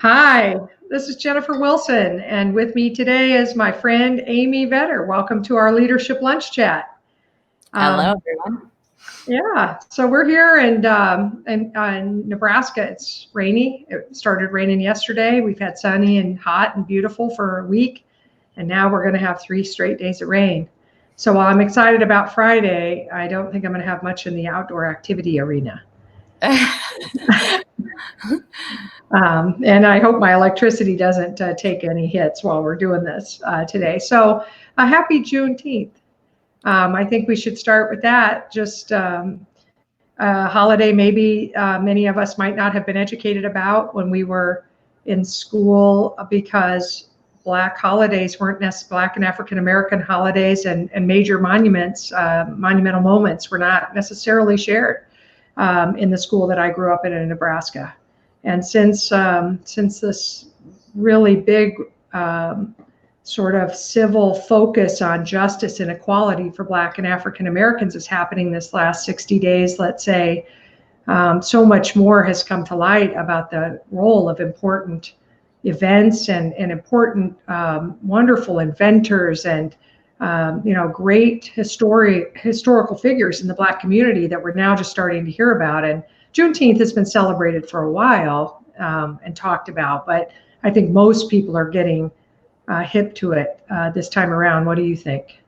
Hi, this is Jennifer Wilson, and with me today is my friend Amy Vetter. Welcome to our Leadership Lunch Chat. Hello, everyone. Yeah, so we're here in Nebraska. It's rainy. It started raining yesterday. We've had sunny and hot and beautiful for a week, and now we're going to have 3 straight days of rain. So while I'm excited about Friday, I don't think I'm going to have much in the outdoor activity arena. And I hope my electricity doesn't take any hits while we're doing this today. So happy Juneteenth. I think we should start with that. Just a holiday maybe many of us might not have been educated about when we were in school, because Black holidays weren't necessarily Black and African American holidays, and major monuments, monumental moments were not necessarily shared in the school that I grew up in Nebraska. And since this really big sort of civil focus on justice and equality for Black and African Americans is happening this last 60 days, let's say, so much more has come to light about the role of important events and important, wonderful inventors and great historical figures in the Black community that we're now just starting to hear about. And Juneteenth has been celebrated for a while and talked about, but I think most people are getting hip to it this time around. What do you think?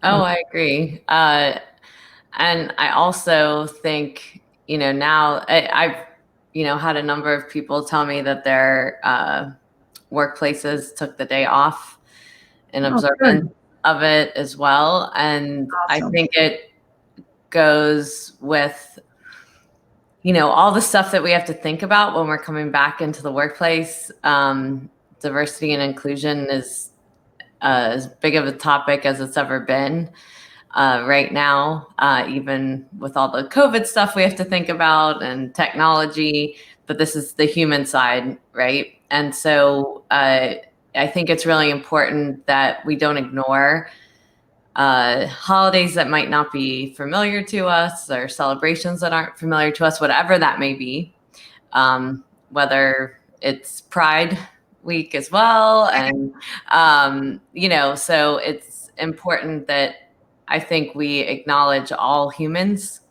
Oh, I agree. And I also think, now I've, had a number of people tell me that their workplaces took the day off in observance of it as well. And awesome. I think it goes with all the stuff that we have to think about when we're coming back into the workplace. Diversity and inclusion is as big of a topic as it's ever been right now, even with all the COVID stuff we have to think about and technology, but this is the human side, right? And so I think it's really important that we don't ignore holidays that might not be familiar to us, or celebrations that aren't familiar to us, whatever that may be, whether it's Pride Week as well. And, so it's important that I think we acknowledge all humans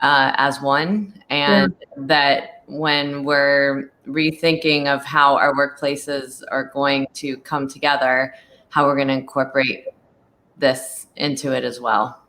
as one, and that when we're rethinking of how our workplaces are going to come together, how we're going to incorporate this into it as well.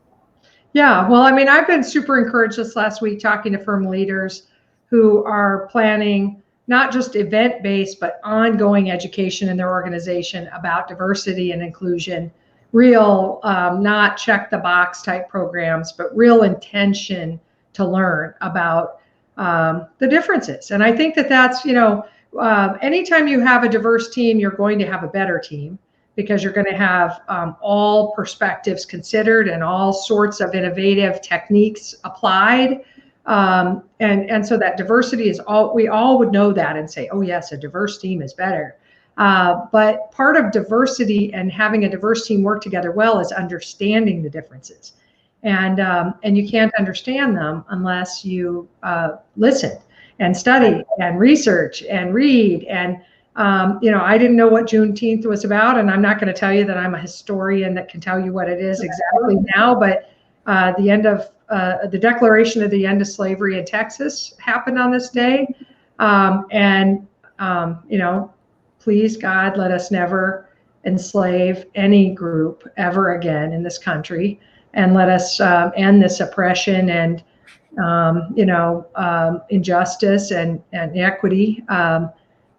Yeah, well, I mean, I've been super encouraged this last week talking to firm leaders who are planning not just event-based, but ongoing education in their organization about diversity and inclusion, real, not check the box type programs, but real intention to learn about the differences. And I think that that's, anytime you have a diverse team, you're going to have a better team, because you're going to have all perspectives considered and all sorts of innovative techniques applied. And so that diversity is we all would know that and say, oh yes, a diverse team is better. But part of diversity and having a diverse team work together well is understanding the differences. And you can't understand them unless you listen and study and research and read. And I didn't know what Juneteenth was about, and I'm not going to tell you that I'm a historian that can tell you what it is exactly now, but the end of the declaration of the end of slavery in Texas happened on this day. Please God, let us never enslave any group ever again in this country, and let us end this oppression and injustice and inequity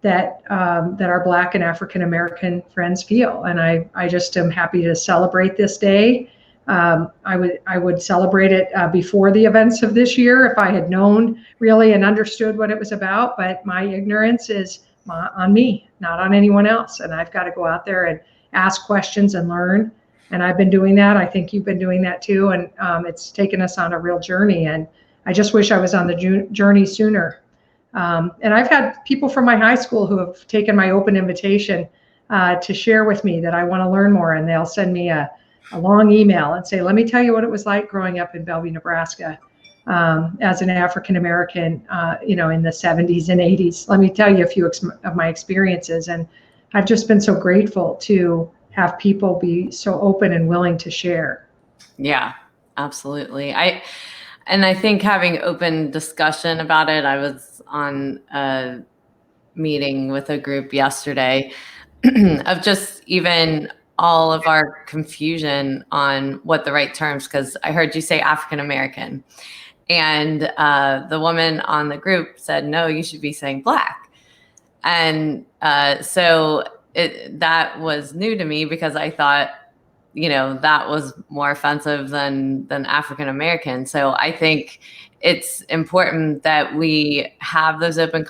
that our Black and African American friends feel. And I just am happy to celebrate this day. I would celebrate it before the events of this year if I had known really and understood what it was about. But my ignorance is on me, not on anyone else. And I've got to go out there and ask questions and learn. And I've been doing that. I think you've been doing that too. And it's taken us on a real journey. And I just wish I was on the journey sooner. And I've had people from my high school who have taken my open invitation to share with me that I want to learn more. And they'll send me a long email and say, let me tell you what it was like growing up in Bellevue, Nebraska. as an African American, in the 70s and 80s. Let me tell you a few of my experiences, and I've just been so grateful to have people be so open and willing to share. Yeah, absolutely. I think having open discussion about it, I was on a meeting with a group yesterday of just even all of our confusion on what the right terms, because I heard you say African American, and the woman on the group said, no, you should be saying Black. And so that was new to me, because I thought, that was more offensive than African American. So I think it's important that we have those open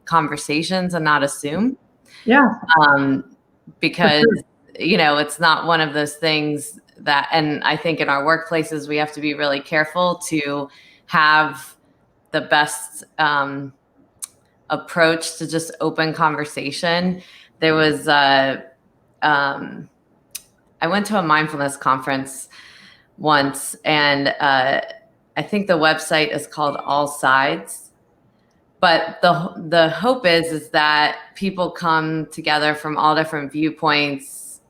conversations and not assume. Yeah. Because, it's not one of those things that, and I think in our workplaces, we have to be really careful to have the best approach to just open conversation. There was I went to a mindfulness conference once, and I think the website is called All Sides. But the hope is that people come together from all different viewpoints,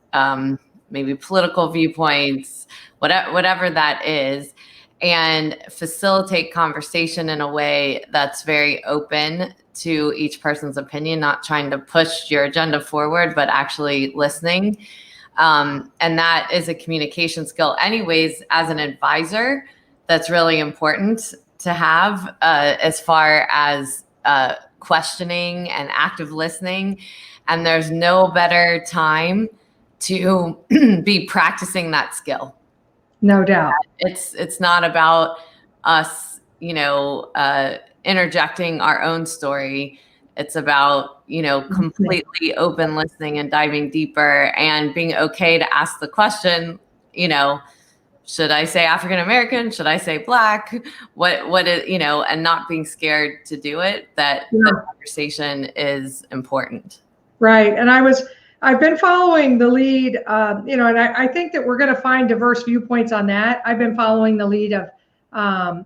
maybe political viewpoints, whatever that is, and facilitate conversation in a way that's very open to each person's opinion, not trying to push your agenda forward, but actually listening. And that is a communication skill anyways, as an advisor, that's really important to have as far as questioning and active listening. And there's no better time to be practicing that skill. No doubt. It's not about us, interjecting our own story. It's about, completely open listening and diving deeper and being okay to ask the question, should I say African American? Should I say Black? What is, and not being scared to do it, that the conversation is important. Right. And I've been following the lead, and I think that we're going to find diverse viewpoints on that. I've been following the lead of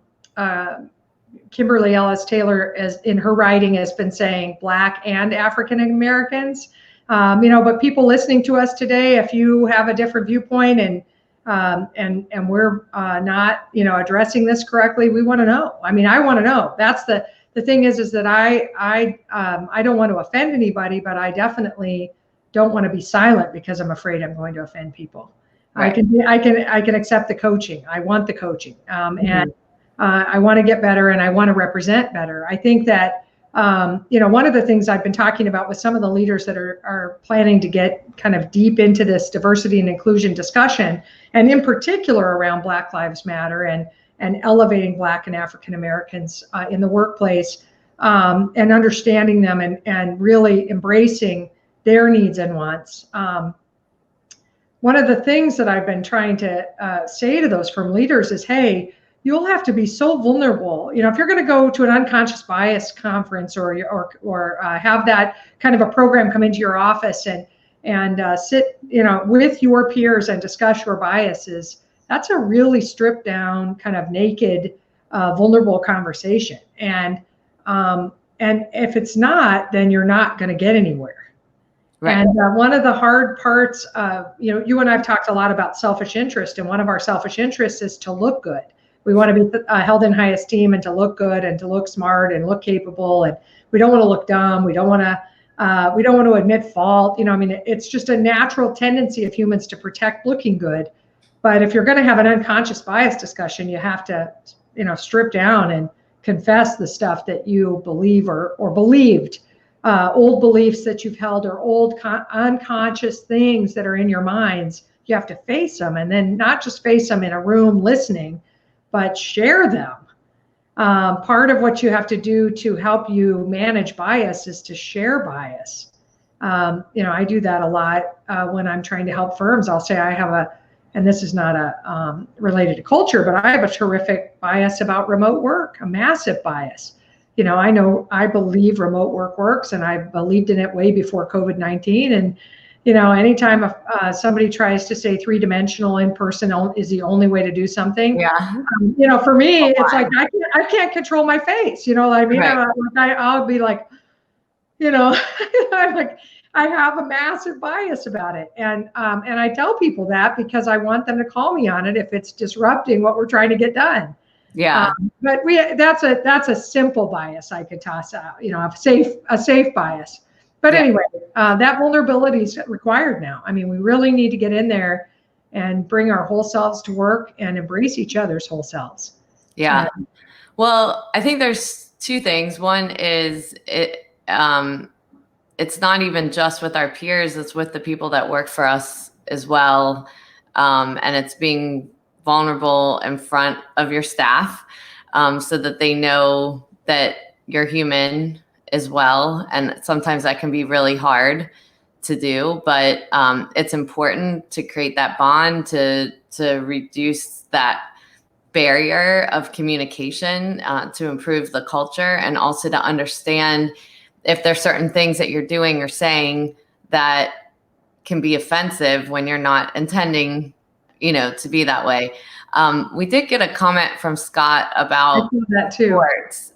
Kimberly Ellis Taylor, as in her writing, has been saying Black and African Americans. But people listening to us today, if you have a different viewpoint and we're not, addressing this correctly, we want to know. I mean, I want to know. That's the thing is that I don't want to offend anybody, but I definitely don't want to be silent because I'm afraid I'm going to offend people. Right. I can accept the coaching. I want the coaching, and I want to get better, and I want to represent better. I think that one of the things I've been talking about with some of the leaders that are planning to get kind of deep into this diversity and inclusion discussion, and in particular around Black Lives Matter and elevating Black and African Americans in the workplace, and understanding them and really embracing their needs and wants. One of the things that I've been trying to say to those firm leaders is, hey, you'll have to be so vulnerable. If you're going to go to an unconscious bias conference or have that kind of a program come into your office and sit, with your peers and discuss your biases, that's a really stripped down, kind of naked, vulnerable conversation. And if it's not, then you're not going to get anywhere. Right. And one of the hard parts of, you and I've talked a lot about selfish interest, and one of our selfish interests is to look good. We want to be held in high esteem and to look good and to look smart and look capable, and we don't want to look dumb. We don't want to admit fault. It's just a natural tendency of humans to protect looking good. But if you're going to have an unconscious bias discussion, you have to, strip down and confess the stuff that you believe or believed. Old beliefs that you've held, or old unconscious things that are in your minds. You have to face them, and then not just face them in a room listening, but share them. Part of what you have to do to help you manage bias is to share bias. I do that a lot when I'm trying to help firms. I'll say I have and this is not related to culture, but I have a terrific bias about remote work, a massive bias. I believe remote work works, and I believed in it way before COVID-19. anytime somebody tries to say three-dimensional in person is the only way to do something. Yeah. For me, it's like I can't control my face. You know what I mean? Right. I'll be like, I'm like, I have a massive bias about it, and I tell people that because I want them to call me on it if it's disrupting what we're trying to get done. Yeah. But that's a simple bias I could toss out. A safe bias. But anyway, that vulnerability is required now. I mean, we really need to get in there and bring our whole selves to work and embrace each other's whole selves. Yeah. Well, I think there's two things. One is it's not even just with our peers, it's with the people that work for us as well. And it's being vulnerable in front of your staff so that they know that you're human as well. And sometimes that can be really hard to do, but it's important to create that bond, to reduce that barrier of communication, to improve the culture, and also to understand if there's certain things that you're doing or saying that can be offensive when you're not intending, to be that way. We did get a comment from Scott about that too. Sports.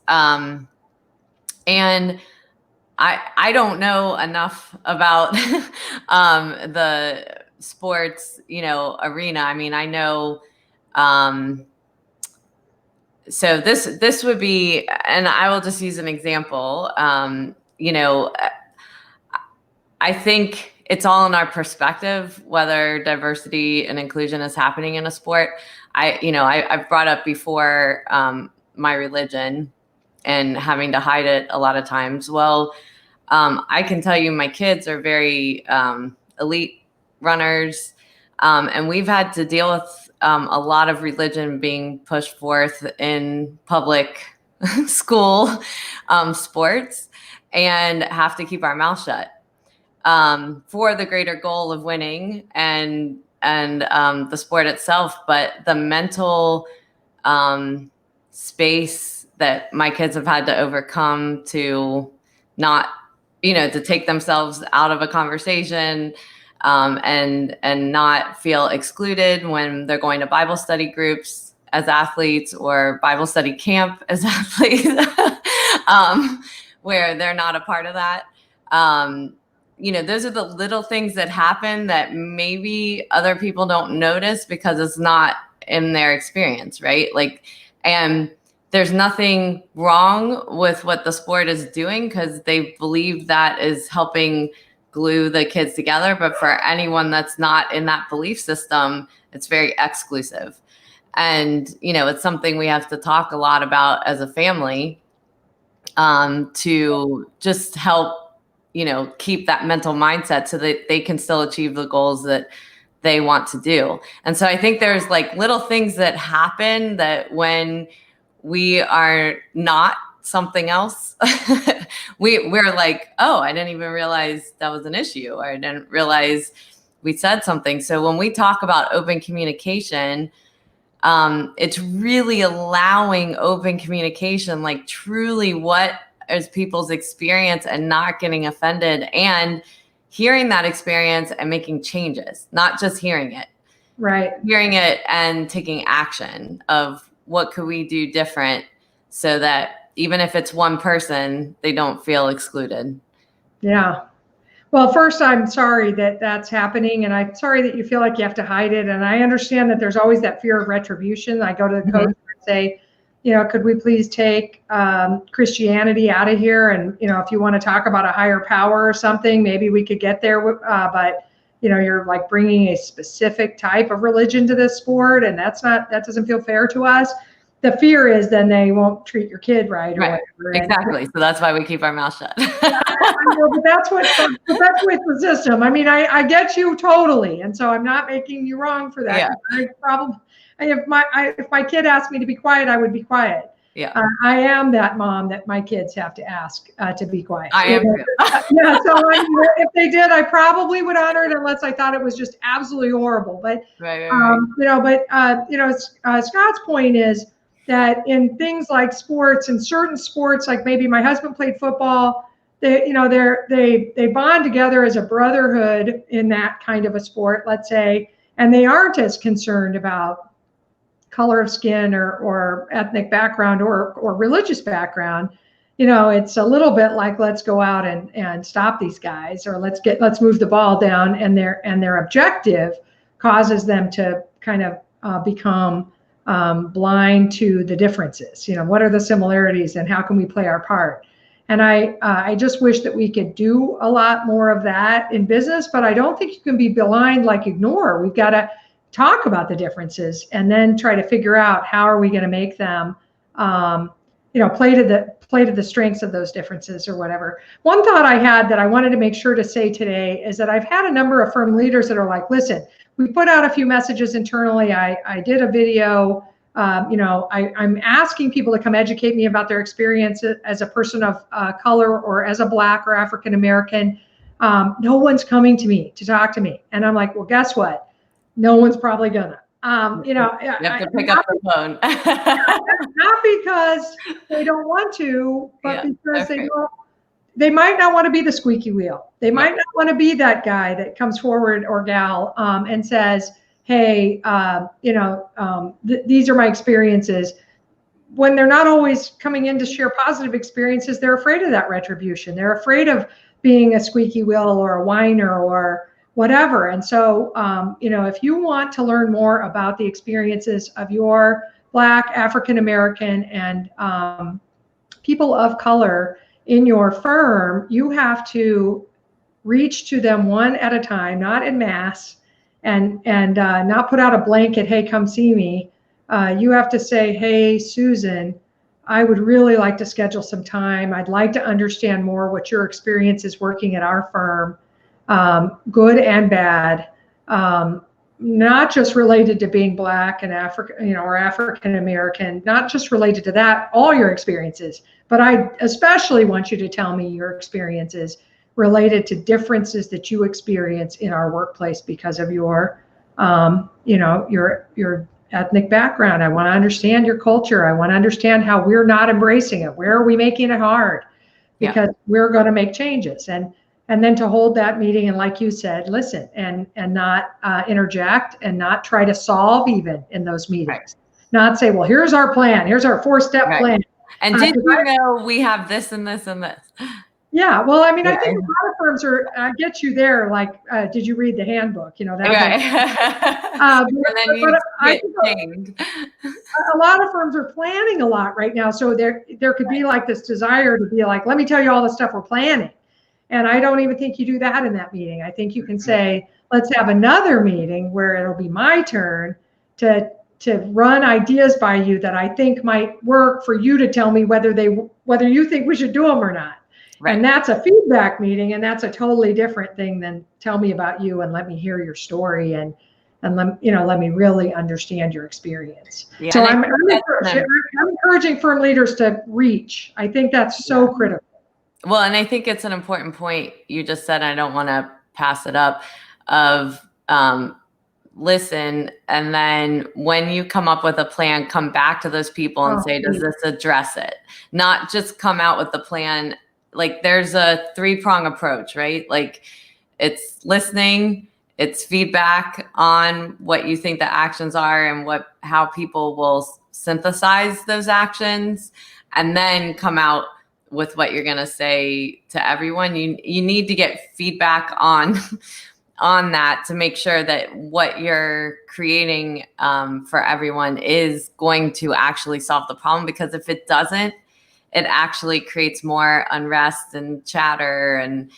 And I don't know enough about the sports, arena. I mean, I know, so this would be, and I will just use an example. I think it's all in our perspective, whether diversity and inclusion is happening in a sport. I've brought up before my religion and having to hide it a lot of times. Well, I can tell you my kids are very elite runners, and we've had to deal with a lot of religion being pushed forth in public school sports, and have to keep our mouth shut for the greater goal of winning and the sport itself. But the mental space that my kids have had to overcome to not, to take themselves out of a conversation, and not feel excluded when they're going to Bible study groups as athletes or Bible study camp as athletes, where they're not a part of that. Those are the little things that happen that maybe other people don't notice because it's not in their experience, right? And there's nothing wrong with what the sport is doing because they believe that is helping glue the kids together. But for anyone that's not in that belief system, it's very exclusive. And, it's something we have to talk a lot about as a family, to just help, keep that mental mindset so that they can still achieve the goals that they want to do. And so I think there's little things that happen that when we are not something else, we're like, oh, I didn't even realize that was an issue, or I didn't realize we said something. So when we talk about open communication, it's really allowing open communication, truly what is people's experience, and not getting offended, and hearing that experience and making changes, not just hearing it. Right. Hearing it and taking action of what could we do different so that even if it's one person, they don't feel excluded. Yeah. Well, first, I'm sorry that that's happening, and I'm sorry that you feel like you have to hide it. And I understand that there's always that fear of retribution. I go to the coach and say, could we please take Christianity out of here? And, if you want to talk about a higher power or something, maybe we could get there. But, you're bringing a specific type of religion to this sport, and that doesn't feel fair to us. The fear is then they won't treat your kid right. Or whatever. Exactly. So that's why we keep our mouth shut. I know, but that's what the system. I mean, I get you totally, and so I'm not making you wrong for that. Yeah. If my kid asked me to be quiet, I would be quiet. Yeah. I am that mom that my kids have to ask to be quiet. I am too. Yeah. So if they did, I probably would honor it unless I thought it was just absolutely horrible. But right. Scott's point is that in things like sports and certain sports, like maybe my husband played football, they bond together as a brotherhood in that kind of a sport, let's say, and they aren't as concerned about color of skin or ethnic background or religious background. It's a little bit like, let's go out and stop these guys, or let's move the ball down, and their objective causes them to kind of become blind to the differences. What are the similarities and how can we play our part? And I just wish that we could do a lot more of that in business, but I don't think you can be blind, like ignore. We've got to talk about the differences and then try to figure out how are we going to make them play to the strengths of those differences or whatever. One thought I had that I wanted to make sure to say today is that I've had a number of firm leaders that are like, listen, we put out a few messages internally. I did a video. I'm asking people to come educate me about their experience as a person of color or as a Black or African American. No one's coming to me to talk to me. And I'm like, well, guess what? No one's probably gonna. You have to pick up the phone. Not because they don't want to, but because they might not want to be the squeaky wheel. They might not want to be that guy that comes forward or gal and says, hey, these are my experiences. When they're not always coming in to share positive experiences, they're afraid of that retribution. They're afraid of being a squeaky wheel or a whiner or whatever. And so, if you want to learn more about the experiences of your Black, African American, and people of color in your firm, you have to reach to them one at a time, not en masse, and not put out a blanket, hey, come see me. You have to say, hey, Susan, I would really like to schedule some time. I'd like to understand more what your experience is working at our firm. Good and bad, not just related to being Black and African, or African American, not just related to that, all your experiences, but I especially want you to tell me your experiences related to differences that you experience in our workplace because of your ethnic background. I want to understand your culture. I want to understand how we're not embracing it. Where are we making it hard? Because we're going to make changes. And then to hold that meeting and, like you said, listen and not interject and not try to solve even in those meetings. Right. Not say, well, here's our plan. Here's our 4-step plan. And did you know we have this and this and this? Yeah. Well, I mein, I think a lot of firms get you there. Like, did you read the handbook? That. And then you get changed. A lot of firms are planning a lot right now. So there could be like this desire to be like, let me tell you all the stuff we're planning. And I don't even think you do that in that meeting. I think you can say, let's have another meeting where it'll be my turn to run ideas by you that I think might work for you to tell me whether you think we should do them or not. Right. And that's a feedback meeting, and that's a totally different thing than tell me about you and let me hear your story and let me really understand your experience. Yeah, so I'm encouraging firm leaders to reach. I think that's so critical. Well, and I think it's an important point you just said. I don't want to pass it up of listen. And then when you come up with a plan, come back to those people and say, does this address it? Not just come out with the plan. Like there's a 3-prong approach, right? Like it's listening, it's feedback on what you think the actions are and how people will synthesize those actions, and then come out with what you're going to say to everyone. You need to get feedback on that to make sure that what you're creating for everyone is going to actually solve the problem. Because if it doesn't, it actually creates more unrest and chatter and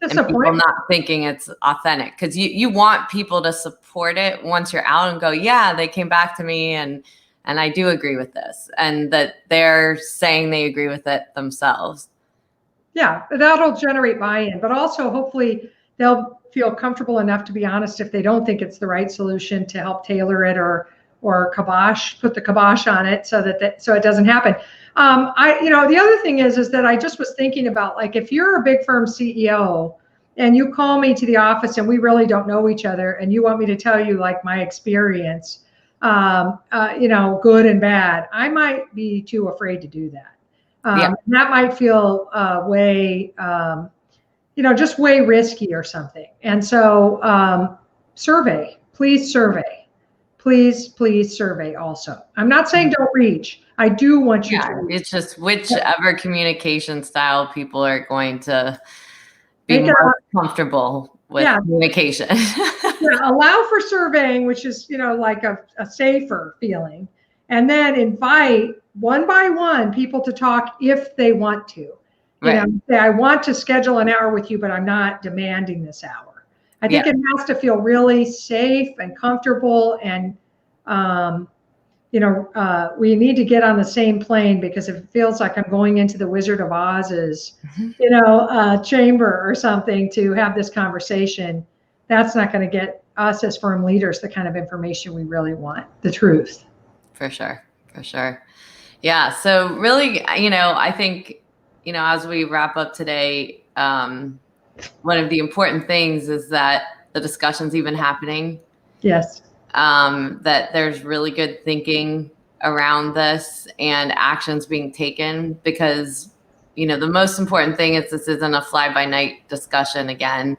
people not thinking it's authentic. Because you want people to support it once you're out and go, yeah, they came back to me and I do agree with this, and that they're saying they agree with it themselves. Yeah, that'll generate buy-in, but also hopefully they'll feel comfortable enough to be honest if they don't think it's the right solution, to help tailor it or put the kibosh on it so it doesn't happen. The other thing is that I just was thinking about, like, if you're a big firm CEO and you call me to the office and we really don't know each other and you want me to tell you like my experience, good and bad, I might be too afraid to do that. That might feel way, just way risky or something. And so survey, please survey. Please survey also. I'm not saying don't reach. I do want you to reach. It's just whichever communication style people are going to be more comfortable with communication. Allow for surveying, which is, like a safer feeling. And then invite one by one people to talk if they want to. Say, I want to schedule an hour with you, but I'm not demanding this hour. I think it has to feel really safe and comfortable, and we need to get on the same plane, because if it feels like I'm going into the Wizard of Oz's, chamber or something to have this conversation, that's not going to get us as firm leaders the kind of information we really want, the truth. For sure. Yeah. So really, I think, as we wrap up today, one of the important things is that the discussion's even happening. Yes. That there's really good thinking around this and actions being taken, because, the most important thing is this isn't a fly-by-night discussion again,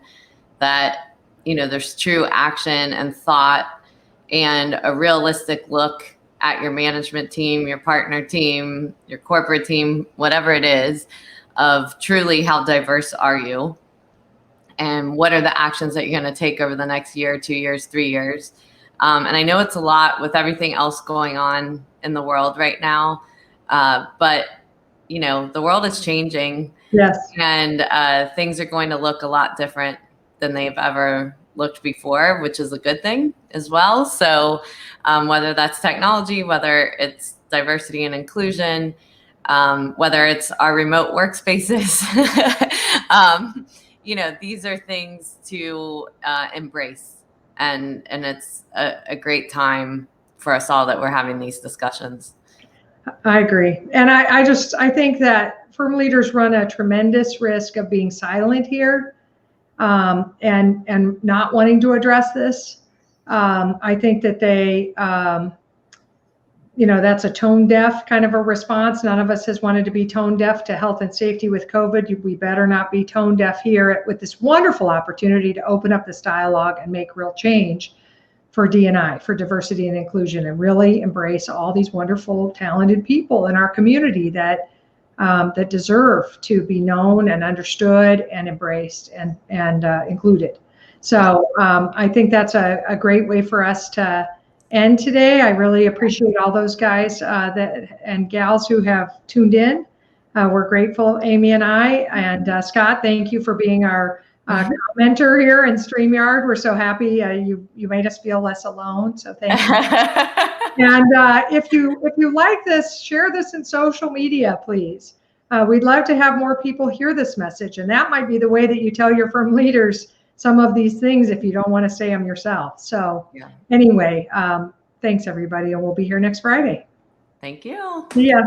that, there's true action and thought and a realistic look at your management team, your partner team, your corporate team, whatever it is, of truly how diverse are you and what are the actions that you're going to take over the next year, 2 years, 3 years. And I know it's a lot with everything else going on in the world right now, but the world is changing. Yes. And things are going to look a lot different than they've ever looked before, which is a good thing as well. So whether that's technology, whether it's diversity and inclusion, whether it's our remote workspaces, these are things to embrace. And it's a great time for us all that we're having these discussions. I agree. And I think that firm leaders run a tremendous risk of being silent here, and not wanting to address this. I think that they, that's a tone deaf kind of a response. None of us has wanted to be tone deaf to health and safety with COVID. We better not be tone deaf here with this wonderful opportunity to open up this dialogue and make real change for D&I, for diversity and inclusion, and really embrace all these wonderful, talented people in our community that deserve to be known and understood and embraced and included. So I think that's a great way for us to end today. I really appreciate all those guys and gals who have tuned in. We're grateful, Amy and I. And Scott, thank you for being our mentor here in StreamYard. We're so happy you made us feel less alone. So thank you. And if you like this, share this in social media, please. We'd love to have more people hear this message, and that might be the way that you tell your firm leaders some of these things if you don't want to say them yourself. So anyway, thanks everybody, and we'll be here next Friday. Thank you. See ya.